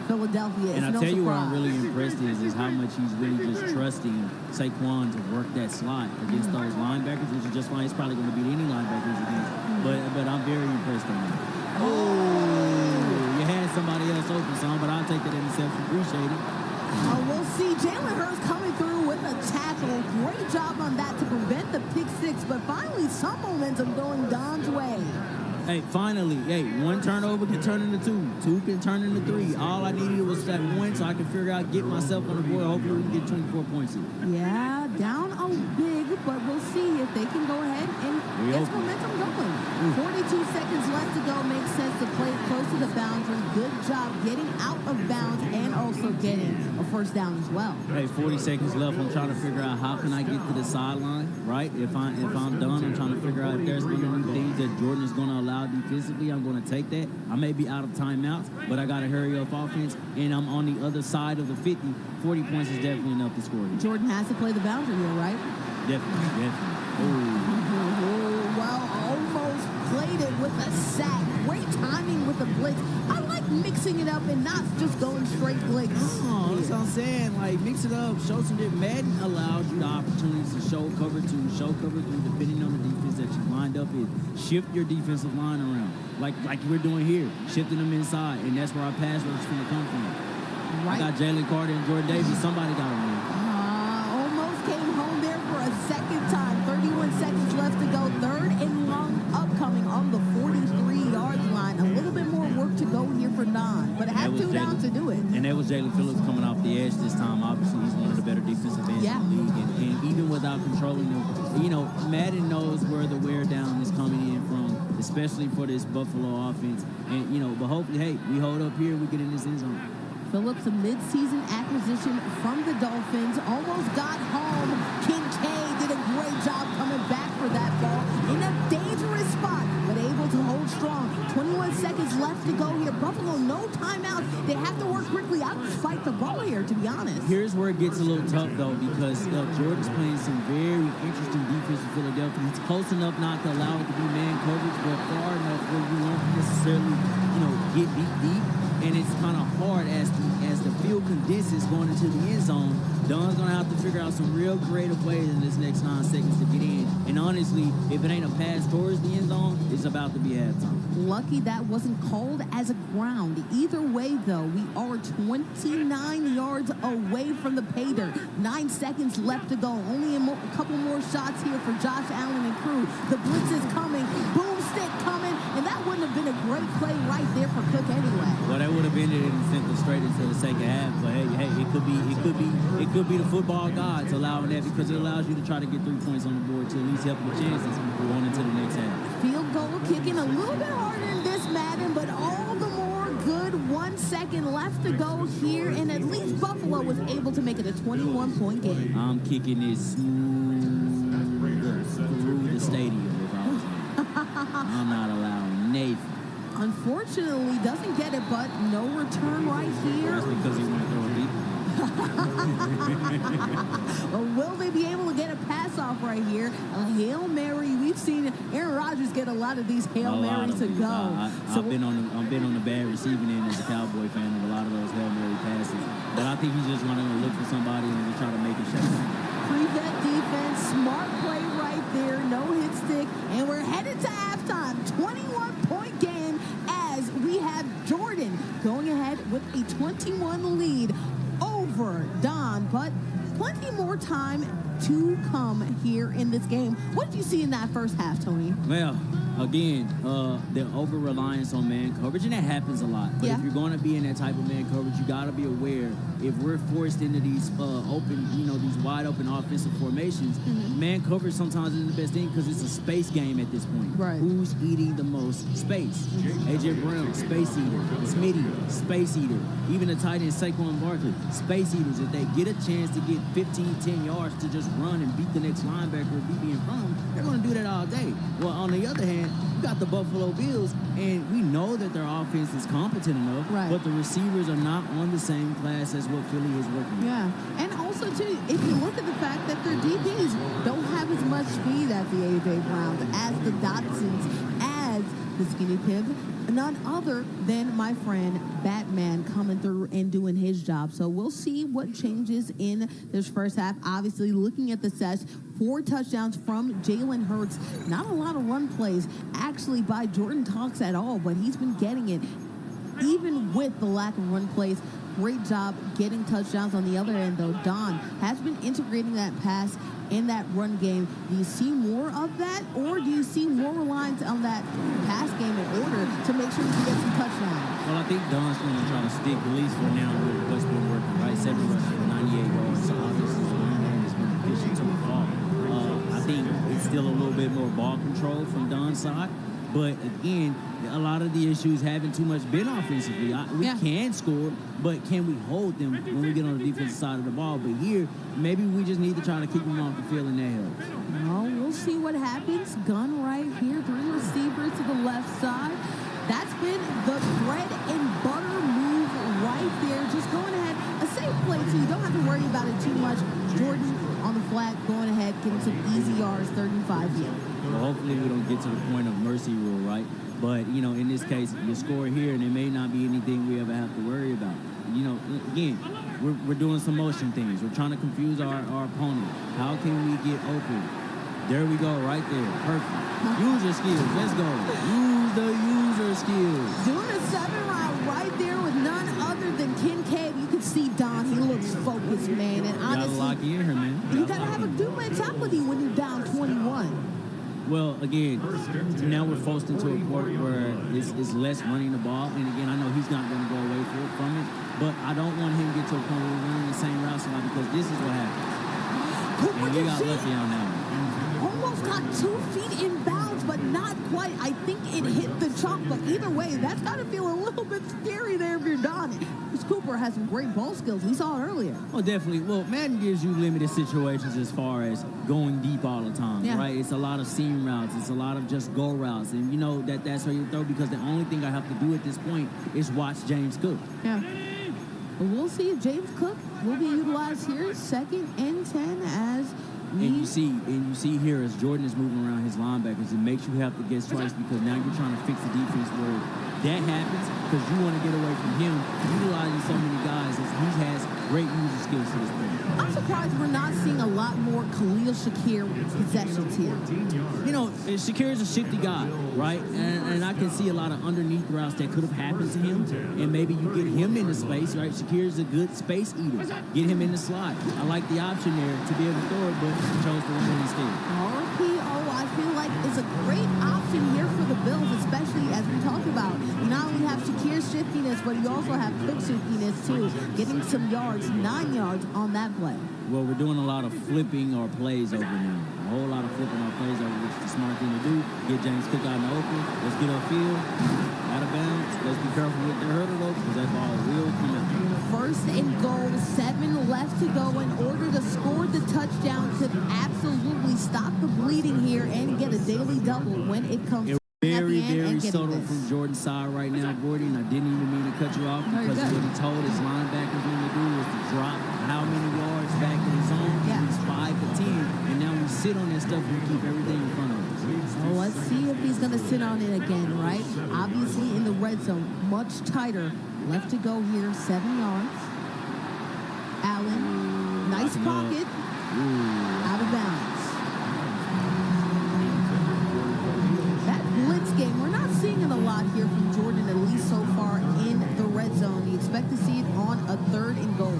Philadelphia. And I'll tell you what I'm really impressed is how much he's really just trusting Saquon to work that slot against those linebackers, which is just fine. It's probably going to beat any linebackers against. But I'm very impressed on him. Oh, you had somebody else open, son, but I'll take that interception. Appreciate it. We'll see Jalen Hurts coming through with a tackle. Great job on that to prevent the pick six, but finally some momentum going Don's way. Hey, finally, one turnover can turn into two can turn into three. All I needed was that one so I can figure out, get myself on the board. Hopefully we can get 24 points here. Yeah, down a big, but we'll see if they can go ahead and get some momentum going. 42 seconds left to go. Makes sense to play it close to the boundary. Good job getting out of bounds and also getting a first down as well. Hey, 40 seconds left. I'm trying to figure out how can I get to the sideline, right? If I'm done, I'm trying to figure out if there's going to be things that Jordan is going to allow defensively. I'm going to take that. I may be out of timeouts, but I got to hurry up offense, and I'm on the other side of the 50. 40 points is definitely enough to score. Jordan has to play the boundary here, right? Definitely. Well, almost played it with a sack. Great timing with the blitz. I like mixing it up and not just going straight blitz. Oh, that's what I'm saying. Like, mix it up. Show some different. Madden allows you the opportunities to show cover 2, show cover 3, depending on the defense that you lined up in. Shift your defensive line around, like we're doing here, shifting them inside, and that's where our pass rush is going to come from. Right. I got Jalen Carter and Jordan Davis. Somebody got to win. Almost came home there for a second time. 31 seconds left to go. Third and long upcoming on the 43-yard line. A little bit more work to go here for Don, but it had 2 down to do it. And that was Jalen Phillips coming off the edge this time. Obviously, he's one of the better defensive ends in the league. And even without controlling them, Madden knows where the wear down is coming in from, especially for this Buffalo offense. And, but hopefully, hey, we hold up here, we get in this end zone. Phillips, a mid-season acquisition from the Dolphins, almost got home. Kincaid did a great job coming back for that ball in a dangerous strong. 21 seconds left to go here. Buffalo, no timeouts. They have to work quickly out to spike the ball here, to be honest. Here's where it gets a little tough, though, because Jordan's playing some very interesting defense in Philadelphia. He's close enough not to allow it to be man coverage, but far enough where you won't necessarily, get beat deep. And it's kind of hard as the field condenses going into the end zone. Don's going to have to figure out some real creative ways in this next 9 seconds to get in. And honestly, if it ain't a pass towards the end zone, it's about to be halftime. Lucky that wasn't called as a ground. Either way, though, we are 29 yards away from the pay dirt. 9 seconds left to go. Only a couple more shots here for Josh Allen and crew. The blitz is coming. Boomstick coming. And that wouldn't have been a great play right there for Cook anyway. Well, that would have ended it and sent it straight into the second half. But hey, it could be the football gods allowing that, because it allows you to try to get 3 points on the board to at least help your chances going into the next half. Field goal kicking a little bit harder in this Madden, but all the more good. 1 second left to go here, and at least Buffalo was able to make it a 21-point game. I'm kicking it smooth through the stadium if I was him. I'm not allowing Nathan. Unfortunately, doesn't get it, but no return right here. That's because he went to throw a deep. Well, will they be able to get a pass off right here? A Hail Mary. We've seen Aaron Rodgers get a lot of these Hail Marys to go. I've been on the bad receiving end as a Cowboy fan of a lot of those Hail Mary passes. But I think he's just running to look for somebody and try to make it shut down. Prevent defense, smart play right there, no hit stick, and we're headed to halftime. 21-point game as we have Jordan going ahead with a 21 lead over Don, but plenty more time to come here in this game. What did you see in that first half, Tony? Well, again, the over-reliance on man coverage, and that happens a lot. But if you're going to be in that type of man coverage, you got to be aware if we're forced into these these wide-open offensive formations, man coverage sometimes isn't the best thing because it's a space game at this point. Right. Who's eating the most space? A.J. Brown, space eater. Smitty, space eater. Even the tight end, Saquon Barkley, space eaters. If they get a chance to get 15, 10 yards to just run and beat the next linebacker or beat in front of them, they're going to do that all day. Well, on the other hand, you got the Buffalo Bills, and we know that their offense is competent enough, but the receivers are not on the same class as what Philly is working with. Yeah, and also, too, if you look at the fact that their DBs don't have as much speed as the A.J. Browns, as the Dotsons, as the Skinny Pimp, none other than my friend Batman coming through and doing his job. So we'll see what changes in this first half. Obviously, looking at the stats, 4 touchdowns from Jalen Hurts. Not a lot of run plays, actually, by Jordan Talks at all, but he's been getting it. Even with the lack of run plays, great job getting touchdowns. On the other end, though, Don has been integrating that pass in that run game. Do you see more of that, or do you see more reliance on that pass game in order to make sure you get some touchdowns? Well, I think Don's going to try to stick, at least for now, with what's been working, right? 7 rushes for 98 yards. So obviously, the run game has been efficient so far. I think it's still a little bit more ball control from Don's side. But again, a lot of the issues haven't too much been offensively. We can score, but can we hold them when we get on the defensive side of the ball? But here, maybe we just need to try to keep them off the field, and that helps. Well, we'll see what happens. Gun right here, 3 receivers to the left side. That's been the bread and butter move right there. Just going ahead, a safe play, so you don't have to worry about it too much. Jordan on the flat, going ahead, getting some easy yards, 35 here. Well, hopefully we don't get to the point of mercy rule, right? But, in this case, you score here, and there may not be anything we ever have to worry about. Again, we're doing some motion things. We're trying to confuse our opponent. How can we get open? There we go, right there. Perfect. Use your skills. Let's go. Use the user skills. Doing a 7-round right there with none other than Kincaid. You can see Don. He looks focused, man. And honestly, you gotta lock in here, man. You gotta have a good mentality when you're down 21. Well, again, now we're forced into a point where it's less running the ball. And again, I know he's not going to go away from it, but I don't want him to get to a point where we're running the same routes a lot, because this is what happens. And we got lucky on that one. Almost got 2 feet in bounds, but not quite. I think it hit the chalk, but either way, that's got to feel a little bit scary there if you're Don. on. Chris Cooper has some great ball skills. We saw it earlier. Oh, definitely. Well, Madden gives you limited situations as far as going deep all the time, right? It's a lot of seam routes. It's a lot of just go routes. And you know that's where you throw, because the only thing I have to do at this point is watch James Cook. Yeah. But we'll see if James Cook will be utilized here. 2nd and 10 as And you see here as Jordan is moving around his linebackers, it makes you have to get strikes, because now you're trying to fix the defense where that happens, because you want to get away from him utilizing so many guys as he has great user skills to this point. I'm surprised we're not seeing a lot more Khalil Shakir possessions here. You know, Shakir is a shifty guy, right? And I can see a lot of underneath routes that could have happened to him, and maybe you get him into space, right? Shakir is a good space eater. Get him in the slot. I like the option there to be able to throw it, but he chose to run it instead. RPO, I feel like, is a great option here for the Bills, especially as we talked about. You not only have Shakir's shiftiness, but you also have Cook's shiftiness too, getting some yards, 9 yards on that play. Well, we're doing a lot of flipping our plays over now. A whole lot of flipping our plays over, which is the smart thing to do. Get James Cook out in the open. Let's get upfield, out of bounds. Let's be careful with the hurdle, though, because that ball will come out. 1st and goal, 7 left to go. In order to score the touchdown, could absolutely stop the bleeding here and get a daily double when it comes to Very subtle from Jordan's side right now, Gordy, and I didn't even mean to cut you off, because what he told his linebackers when to do was to drop how many yards back in his zone. He's 5 to 10, and now we sit on that stuff and keep everything in front of us. Well, let's see if he's going to sit on it again, right? Obviously in the red zone, much tighter. Left to go here, 7 yards. Allen, nice pocket, out of bounds. Blitz game, we're not seeing it a lot here from Jordan, at least so far in the red zone. You expect to see it on a 3rd and goal.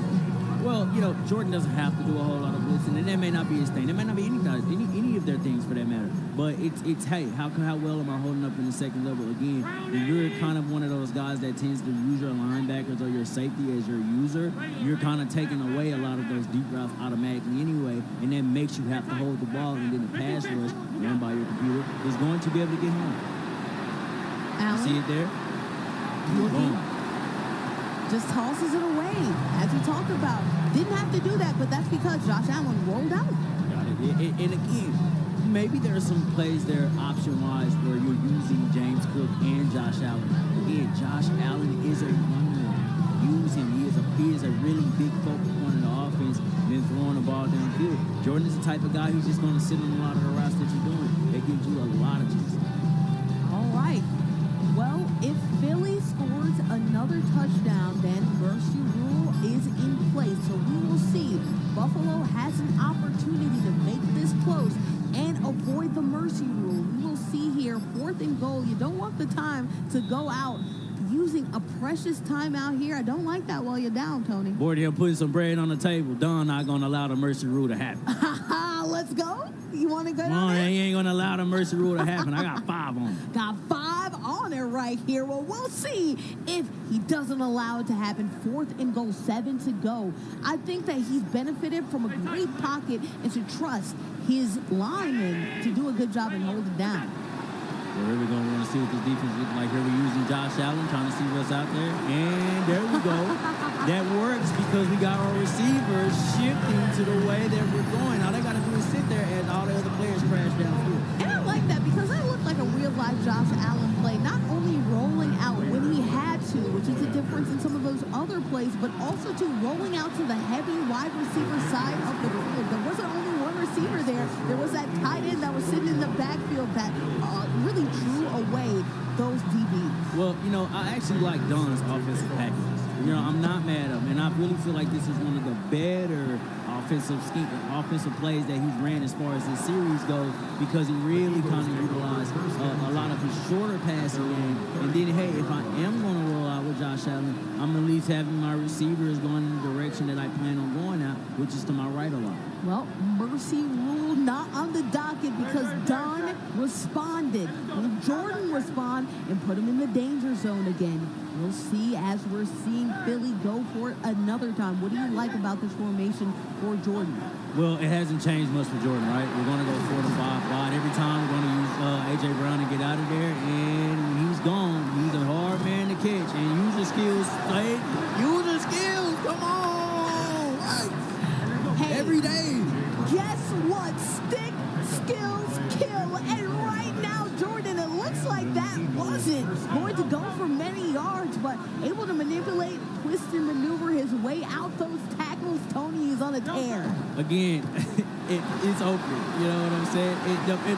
Well, you know, Jordan doesn't have to do a whole lot of blitzing, and that may not be his thing. That may not be any of their things for that matter. But it's hey, how well am I holding up in the second level again? When you're kind of one of those guys that tends to use your linebackers or your safety as your user, you're kind of taking away a lot of those deep routes automatically anyway, and that makes you have to hold the ball, and then the pass rush run by your computer is going to be able to get home. Allen, you see it there? Boom. Just tosses it away, as we talked about. Didn't have to do that, but that's because Josh Allen rolled out. Got it. And again, maybe there are some plays there option-wise where you're using James Cook and Josh Allen. Again, Josh Allen is a runner. Use him. He is a really big focal point in the offense, and then throwing the ball downfield. Jordan is the type of guy who's just going to sit on a lot of the routes that you're doing. That gives you a lot of chances. All right. Well, if Philly scores another touchdown, then mercy rule is in place. So we will see. Buffalo has an opportunity to make this close and avoid the mercy rule. We will see here, 4th and goal. You don't want the time to go out using a precious timeout here. I don't like that while you're down, Tony. Board here putting some bread on the table. Don not going to allow the mercy rule to happen. Let's go. You want to go down No, there? he ain't going to allow the mercy rule to happen. I got 5 on it. Got 5 on it right here. Well, we'll see if he doesn't allow it to happen. 4th and goal, 7 to go. I think that he's benefited from a great pocket and should trust his linemen to do a good job and hold it down. We're really going to want to see what this defense looks like here. We're using Josh Allen, trying to see what's out there. And there we go. That works because we got our receivers shifting to the way that we're going. All they got to do is sit there as all the other players crash downfield. And I like that because that looked like a real-life Josh Allen play, not only rolling out when he had to, which is a difference in some of those other plays, but also to rolling out to the heavy wide receiver side of the field. There wasn't only one receiver there. There was that tight end that was sitting in the backfield that really drew away those DBs. Well, you know, I actually like Don's offensive packages. You know, I'm not mad at him, and I really feel like this is one of the better offensive plays that he's ran as far as this series goes, because he really kind of utilized a lot of his shorter passing game. And then, hey, if I am going to roll out with Josh Allen, I'm at least having my receivers going in the direction that I plan on going out, which is to my right a lot. Well, mercy rule not on the docket because Don responded. Will Jordan respond and put him in the danger zone again? We'll see as we're seeing Philly go for it another time. What do you like about this formation for Jordan? Well, it hasn't changed much for Jordan, right? We're going to go 4 to 5 wide every time. We're going to use A.J. Brown to get out of there. And when he's gone, he's a hard man to catch. And use your skills. Hey, use your skills. Come on. Right. Hey, Every day. guess what? Stick, skills, kill. And right now, Jordan, it looks like that wasn't going to go for many yards, but able to manipulate, twist, and maneuver his way out those tackles. Tony is on a tear. Again, it's open. You know what I'm saying?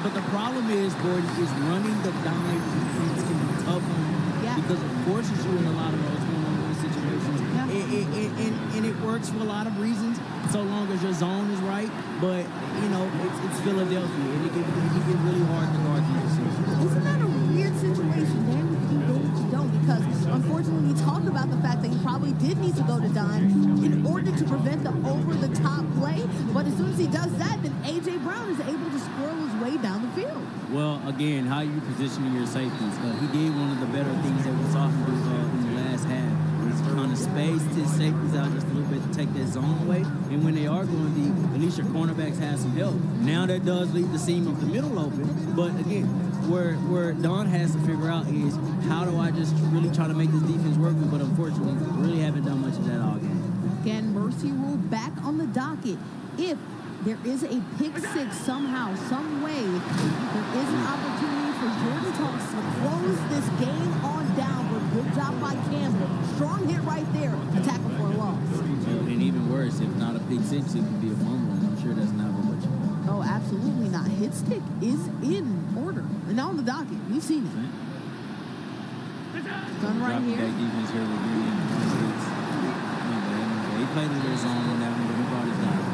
But the problem is, Gordon, is running the dime defense can be tough on you because, of course, it's you in a lot of those one-on-one situations. Yeah. And it works for a lot of reasons, so long as your zone is right. But, you know, it's Philadelphia, and it can get really hard to guard these decisions. Isn't that a weird situation, Dan? You do what you don't, because unfortunately, we talked about the fact that he probably did need to go to dime in order to prevent the over-the-top play. But as soon as he does that, then A.J. Brown is able to squirrel his way down the field. Well, again, how you positioning your safeties. He did one of the better things that we saw him do in the last half. He's kind of spaced his safeties out just a little bit to take that zone away. And when they are going deep, at least your cornerbacks have some help. Now that does leave the seam of the middle open. But again, where Don has to figure out is how do I just really try to make this defense work? But unfortunately, really haven't done much of that all game. Again, mercy rule back on the docket. If there is a pick six somehow, some way, there is an opportunity for Jordan Thomas to close this game on down. But good job by Campbell. Strong hit right there. A tackle for a loss. And even worse, if not a pick six, it could be a fumble. And I'm sure that's not what you want. Oh, absolutely not. Hit stick is in order. And now on the docket. We've seen it. Done right here. Back defense here with Green. He played in their zone on that one, but he brought his down.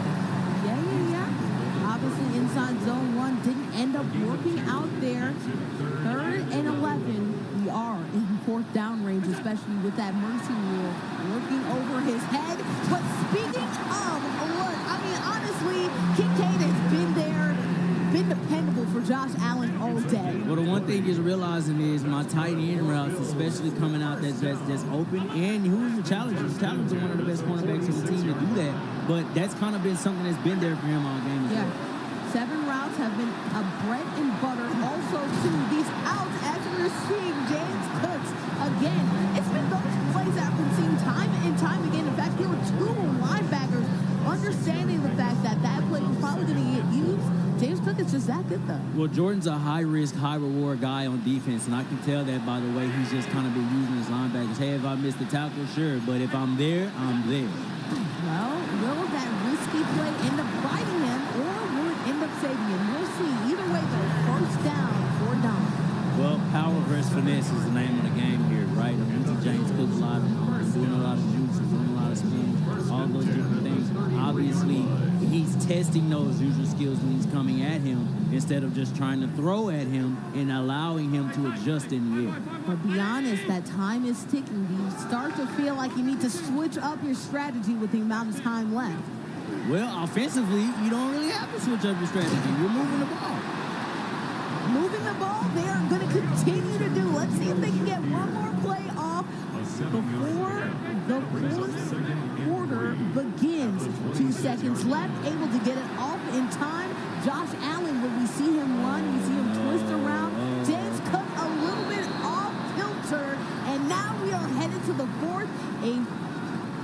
Yeah. Obviously, inside zone one didn't end up working out there. 3rd and 11. We are in 4th down range, especially with that mercy rule working over his head. But speaking of alert, I mean, honestly, Kincaid has been there, been dependable for Josh Allen all day. Well, the one thing is realizing is my tight end routes, especially coming out that's open, and who is your challenger? The challenger is one of the best cornerbacks on the team to do that. But that's kind of been something that's been there for him all game. Yeah. 7 routes have been a bread and butter. Also, too, these outs, as we're seeing James Cooks again. It's been those plays that I've been seeing time and time again. In fact, there were 2 linebackers understanding the fact that that play was probably going to get used. James Cook is just that good, though. Well, Jordan's a high-risk, high-reward guy on defense, and I can tell that by the way he's just kind of been using his linebackers. Hey, if I missed the tackle, sure, but if I'm there, I'm there. Well, will that risky play end up biting him, or will it end up saving him? We'll see. Either way, though, 1st down for Don. Well, power versus finesse is the name of the game here, right? I'm using James Cook a lot. I'm doing a lot of juices, doing a lot of spins, all those different things. Obviously, he's testing those usual skills when he's coming at him instead of just trying to throw at him and allowing him to adjust in the air. But be honest, that time is ticking. Do you start to feel like you need to switch up your strategy with the amount of time left? Well, offensively, you don't really have to switch up your strategy. You're moving the ball. Moving the ball, they are going to continue to do. Let's see if they can get one more play off before the 4th quarter begins. 2 seconds left, able to get it off in time. Josh Allen, when we see him run, we see him twist around. James Cook a little bit off kilter, and now we are headed to the 4th.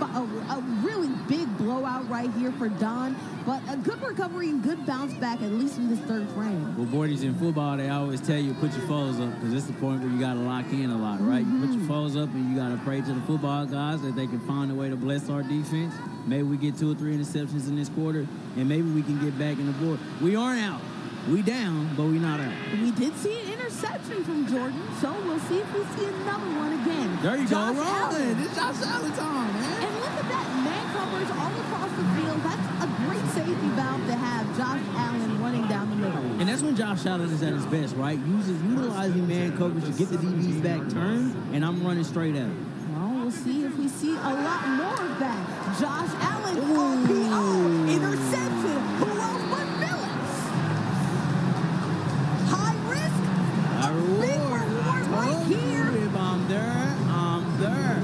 A really big blowout right here for Don, but a good recovery and good bounce back, at least in this 3rd frame. Well, boys, in football, they always tell you put your foes up because it's the point where you got to lock in a lot, right? You put your foes up and you got to pray to the football guys that they can find a way to bless our defense. Maybe we get 2 or 3 interceptions in this quarter, and maybe we can get back in the board. We aren't out. We down, but we not out. We did see an interception from Jordan, so we'll see if we see another one again. There you Josh go, Allen. This Josh Allen time, man. And look at that, man coverage all across the field. That's a great safety valve to have Josh Allen running down the middle. And that's when Josh Allen is at his best, right? Utilizing man coverage to get the DBs back turned, and I'm running straight at him. Well, we'll see if we see a lot more of that. Josh Allen, RPO, interception. Who else but Phillips? High risk, High reward. big reward right here. If I'm there, I'm there.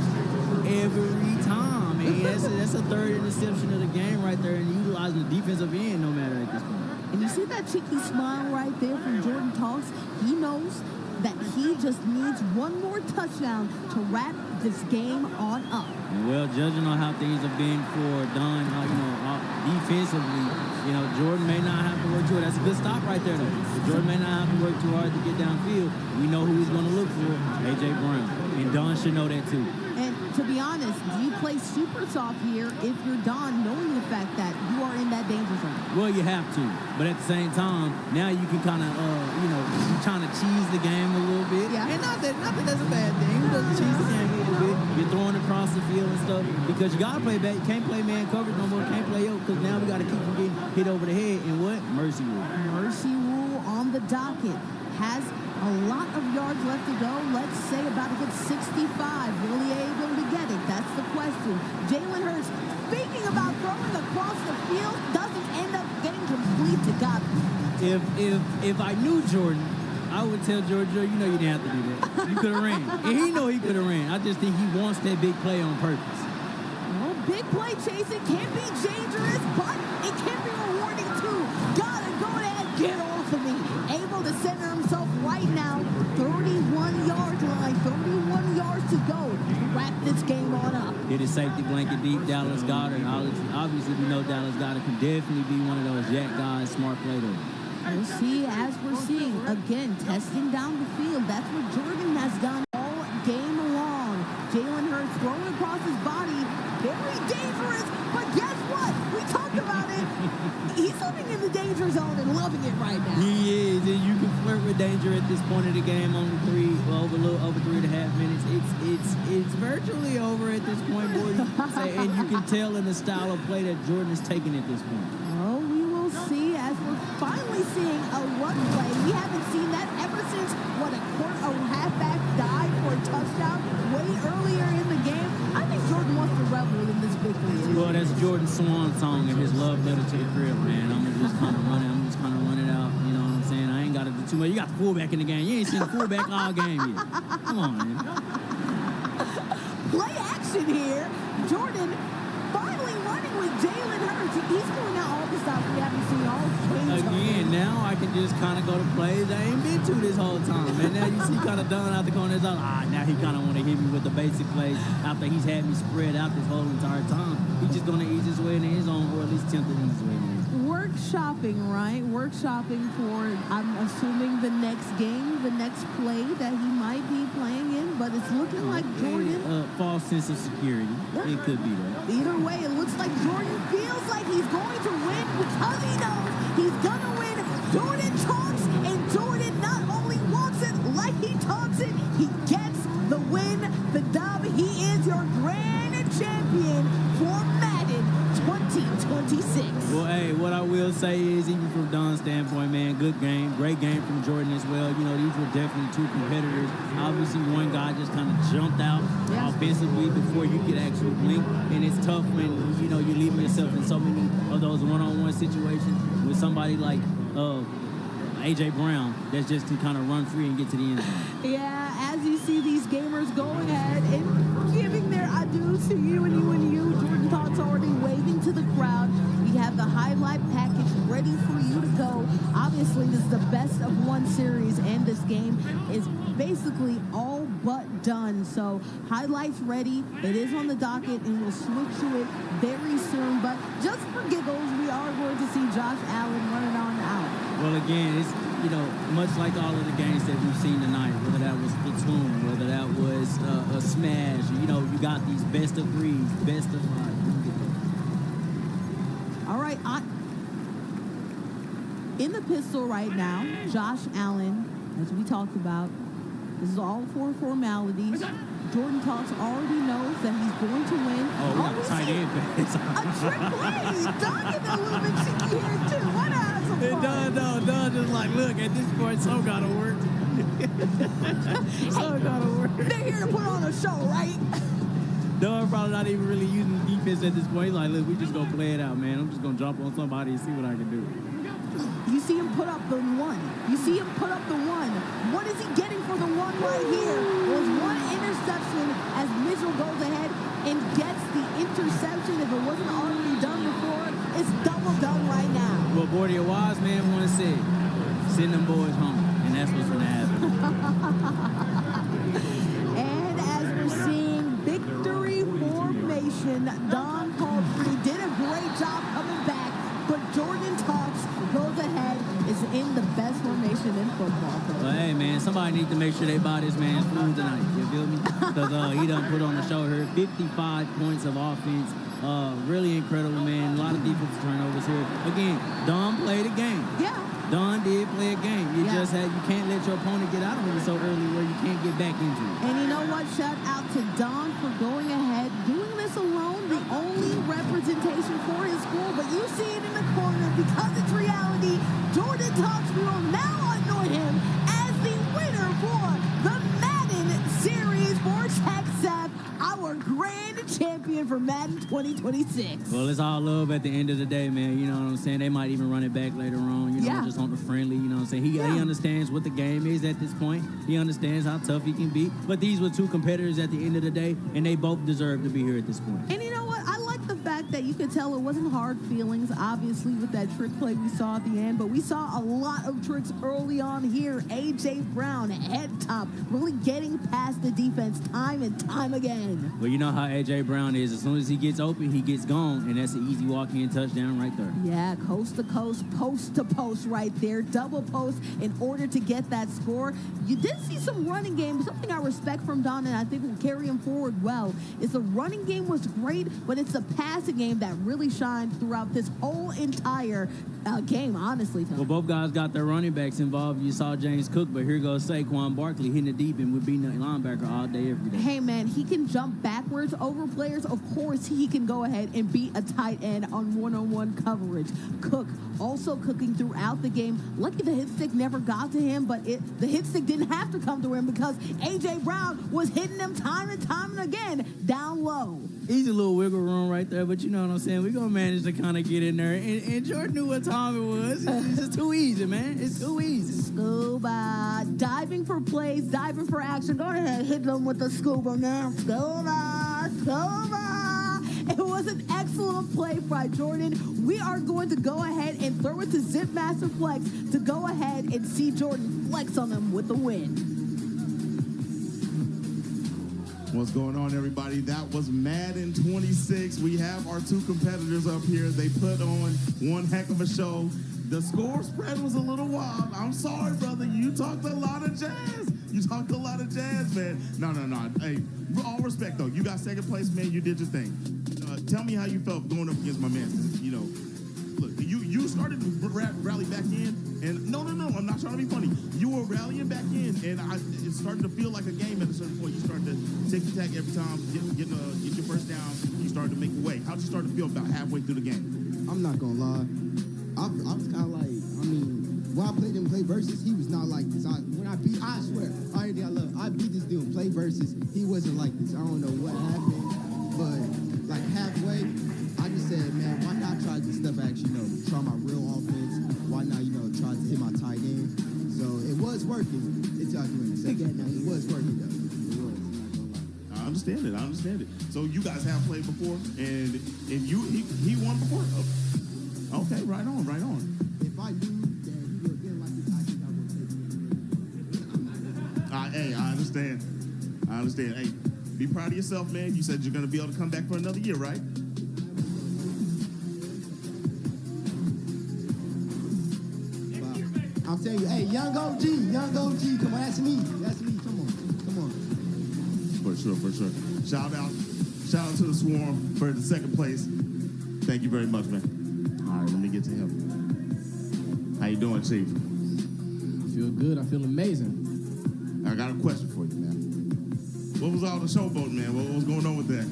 Every time. And that's a 3rd interception of the game right there, and utilizing the defensive end no matter at this point. And you see that cheeky smile right there from Jordan Toss? He knows that he just needs one more touchdown to wrap this game on up. Well, judging on how things have been for Don, defensively, Jordan may not have to work too hard. That's a good stop right there, though. Jordan may not have to work too hard to get downfield. We know who he's going to look for, A.J. Brown. And Don should know that, too. And to be honest, do you play super soft here if you're Don, knowing the fact that you are in that danger zone? Well, you have to. But at the same time, now you can kind of, you're trying to cheese the game a little bit. Yeah. And not that that's a bad thing. You just cheese the game a little bit. You're throwing across the field and stuff because you got to play back. You can't play man coverage no more. Can't play yo because now we got to keep from getting hit over the head. And what? Mercy rule. Mercy rule on the docket. Has a lot of yards left to go. Let's say about a good 65. Will he able to get it? That's the question. Jalen Hurts, speaking about throwing across the field, doesn't end up getting complete to God. If I knew Jordan, I would tell Jordan, you didn't have to do that. You could have ran. And he know he could have ran. I just think he wants that big play on purpose. Well, big play chasing can be dangerous, but it can be rewarding too. Gotta go ahead, get off of me. Able to center himself right now. 31-yard line, 31 yards to go. Wrap this game on up. Hit his safety blanket deep, Dallas Goedert. Obviously, we know Dallas Goedert can definitely be one of those yak guys, smart play though. We'll see as we're seeing. Again, testing down the field. That's what Jordan has done all game long. Jalen Hurts throwing across his body. Very dangerous. But guess what? We talked about it. He's living in the danger zone and loving it right now. He is. And you can flirt with danger at this point of the game. Over 3.5 minutes. It's virtually over at this point, boy. And you can tell in the style of play that Jordan is taking at this point. Oh, we will see as we're finally seeing a run play. We haven't seen that ever since, a halfback died for a touchdown way earlier in the game. I think Jordan wants to revel in this victory. Well, that's Jordan's swan song and his love letter to the crib, man. I'm just kind of run it out. You know what I'm saying? I ain't got to do too much. You got the fullback in the game. You ain't seen the fullback all game yet. Come on, man. Play action here. Jordan finally running with Jalen Hurts. He's doing out all the stuff we haven't seen all game. Again, now I can just kind of go to plays I ain't been to this whole time. And now you see kind of done out the corner. Now he kind of want to hit me with the basic plays after he's had me spread out this whole entire time. He's just going to ease his way into his own, or at least attempt to ease his way into his own. Workshopping, right? Workshopping for, I'm assuming, the next game, the next play that he might be playing in. But it's looking like Jordan. False sense of security. It could be that. Either way, it looks like Jordan feels like he's going to win because he knows he's going to win. Jordan talks, and Jordan not only wants it like he talks it, he gets the win, the dub. He is your grand champion for Madden 2026. Well, hey, what I will say is, even from Don's standpoint, man, good game. Great game from Jordan as well. These were definitely two competitors. Obviously, one guy just kind of jumped out offensively before you could actually blink. And it's tough when, you're leaving yourself in so many of those one-on-one situations with somebody like A.J. Brown that's just to kind of run free and get to the end zone. Yeah, as you see these gamers going ahead and giving their adieus to you and you and you. Jordan Thought's already waving to the crowd. We have the highlight package ready for you to go. Obviously, this is the best of one series, and this game is basically all but done. So, highlights ready. It is on the docket, and we'll switch to it very soon. But just for giggles, we are going to see Josh Allen running on out. Well, again, it's, much like all of the games that we've seen tonight, whether that was Platoon, whether that was a Smash, you got these best of threes, best of five. All right, in the pistol right now, Josh Allen, as we talked about, this is all for formalities. Jordan Talks already knows that he's going to win. Oh, we got a tight end pass. A trick play. Don getting a little bit cheeky here, too. Why not have some fun? Don just like, look, at this point, so gotta work. So gotta work. They're here to put on a show, right? Don probably not even really using defense at this point. He's like, look, we just gonna play it out, man. I'm just gonna jump on somebody and see what I can do. You see him put up the one. What is he getting for the one right here? Was one interception as Mitchell goes ahead and gets the interception. If it wasn't already done before, it's double done right now. Well, Bordy, a wise man once said, send them boys home. And that's what's going to happen. And as we're seeing victory formation, Don Palfrey did a great job coming back, but Jordan Talks goes ahead, is in the best formation in football. Well, hey, man, somebody needs to make sure they buy this man's food tonight. You feel me? Because he done put on the show here. 55 points of offense. Really incredible, man. A lot of defensive turnovers here. Again, Don played a game. Yeah. Don did play a game. You can't let your opponent get out of it so early where you can't get back into it. And you know what? Shout out to Don for going ahead, doing this alone, the only representation for his school. But you see it in the corner because it's reality. Jordan Talks, we will now anoint him as the winner for the Madden series for TechSap, our grand champion for Madden 2026. Well, it's all love at the end of the day, man. You know what I'm saying? They might even run it back later on, just on the friendly, you know what I'm saying? He understands what the game is at this point. He understands how tough he can be. But these were two competitors at the end of the day, and they both deserve to be here at this point. And you know what? I like the fact that you could tell it wasn't hard feelings, obviously, with that trick play we saw at the end, but we saw a lot of tricks early on here. A.J. Brown, head top, really getting past the defense time and time again. Well, you know how A.J. Brown is. As soon as he gets open, he gets gone, and that's an easy walk-in touchdown right there. Yeah, coast to coast, post to post right there. Double post in order to get that score. You did see some running game. Something I respect from Don, and I think will carry him forward well, is the running game was great, but it's the passing game that really shined throughout this whole entire game, honestly. Well, both guys got their running backs involved. You saw James Cook, but here goes Saquon Barkley hitting the deep end with being a linebacker all day, every day. Hey, man, he can jump backwards over players. Of course, he can go ahead and beat a tight end on one-on-one coverage. Cook also cooking throughout the game. Lucky the hit stick never got to him, but the hit stick didn't have to come to him because A.J. Brown was hitting them time and time and again down low. Easy little wiggle room right there, but you know what I'm saying? We're going to manage to kind of get in there. And Jordan knew what time it was. It's just too easy, man. It's too easy. Scuba. Diving for plays, diving for action. Go ahead, hit them with the scuba now. Scuba, scuba. It was an excellent play by Jordan. We are going to go ahead and throw it to Zipmaster Flex to go ahead and see Jordan flex on them with the win. What's going on, everybody? That was Madden 26. We have our two competitors up here. They put on one heck of a show. The score spread was a little wild. I'm sorry, brother. You talked a lot of jazz. Man. No. Hey, all respect, though. You got second place, man. You did your thing. Tell me how you felt going up against my man. You know, look, you started to rally back in. And no, I'm not trying to be funny. You were rallying back in, and it started to feel like a game at a certain point. You started to tick-tack every time, get your first down. You started to make your way. How'd you start to feel about halfway through the game? I'm not gonna lie. I was kind of like, when I played him play versus, he was not like this. I swear, I beat this dude in play versus. He wasn't like this. I don't know what happened, but like halfway, I just said, man, why not try the stuff I actually know? Try my real offense. Why not, try to hit my tight end? So it was working. It's y'all doing it. It was working though. It was. I'm not gonna lie. I understand it. So you guys have played before, and he won before. Okay, right on. If I knew that he would get like this, I think I would take him. Hey, I understand. Hey, be proud of yourself, man. You said you're going to be able to come back for another year, right? I'm telling you, hey, young OG, come on, that's me, come on. For sure. Shout out to the Swarm for the second place. Thank you very much, man. All right, let me get to him. How you doing, Chief? I feel good. I feel amazing. I got a question for you, man. What was all the showboat, man? What was going on with that?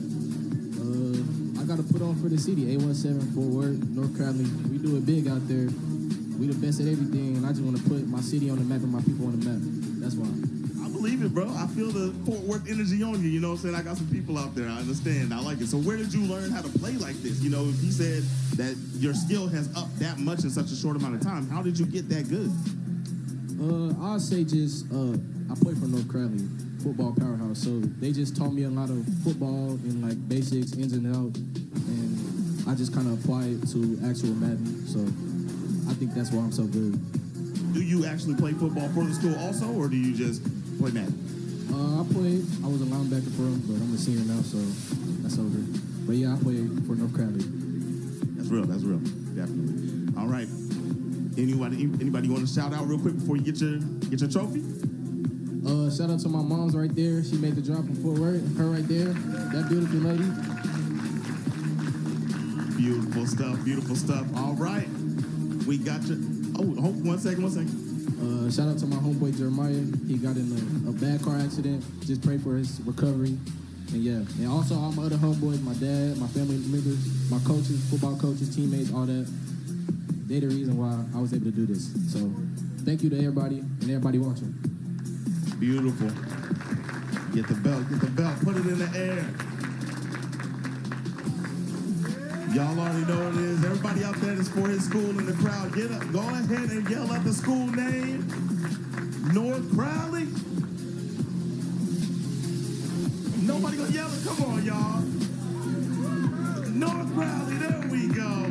I got to put on for the city. A17 Fort Worth, North Crowley. We do it big out there. We the best at everything, and I just want to put my city on the map and my people on the map. That's why. I believe it, bro. I feel the Fort Worth energy on you. You know what I'm saying? I got some people out there. I understand. I like it. So where did you learn how to play like this? You know, if he said that your skill has upped that much in such a short amount of time, how did you get that good? I'll say just I play for North Crowley, football powerhouse. So they just taught me a lot of football and like basics, ins and outs, and I just kind of apply it to actual Madden. So I think that's why I'm so good. Do you actually play football for the school also, or do you just play Madden? I played. I was a linebacker for him, but I'm a senior now, so that's over. But yeah, I played for North Crowley. That's real. Definitely. All right. Anybody want to shout out real quick before you get your trophy? Shout out to my mom's right there. She made the drop in Fort Worth. Her right there. That beautiful lady. Beautiful stuff. All right. We got your... Oh, one second. Shout out to my homeboy Jeremiah. He got in a bad car accident. Just pray for his recovery. And yeah. And also all my other homeboys, my dad, my family members, my coaches, football coaches, teammates, all that. They're the reason why I was able to do this. So thank you to everybody and everybody watching. Beautiful. Get the belt. Put it in the air. Y'all already know what it is. Everybody out there that's for his school in the crowd, get up. Go ahead and yell out the school name. North Crowley. Nobody gonna yell it. Come on, y'all. North Crowley. There we go.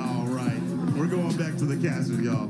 All right. We're going back to the casters, y'all.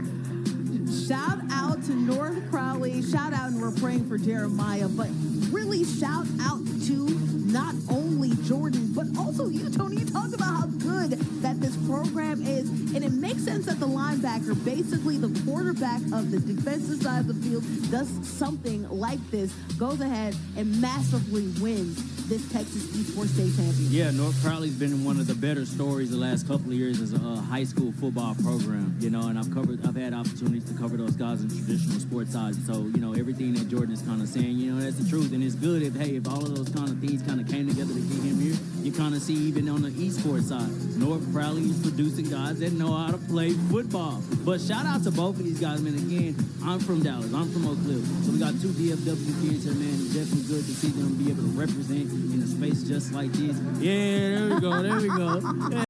Shout out to North Crowley. Shout out, and we're praying for Jeremiah. But really shout out to not only Jordan, but also you, Tony. You talked about how good that this program is. And it makes sense that the linebacker, basically the quarterback of the defensive side of the field, does something like this, goes ahead and massively wins this Texas Esports State Championship. Yeah, North Crowley's been one of the better stories the last couple of years as a high school football program, you know, and I've had opportunities to cover those guys in traditional sports side. So, you know, everything that Jordan is kind of saying, you know, that's the truth. And it's good if all of those kind of things kind of came together to get him here. You kind of see even on the esports side, North Crowley is producing guys that know how to play football. But shout out to both of these guys, man. Again, I'm from Dallas. I'm from Oak Cliff. So we got two DFW kids here, man. It's definitely good to see them be able to represent in a space just like this. Yeah, there we go.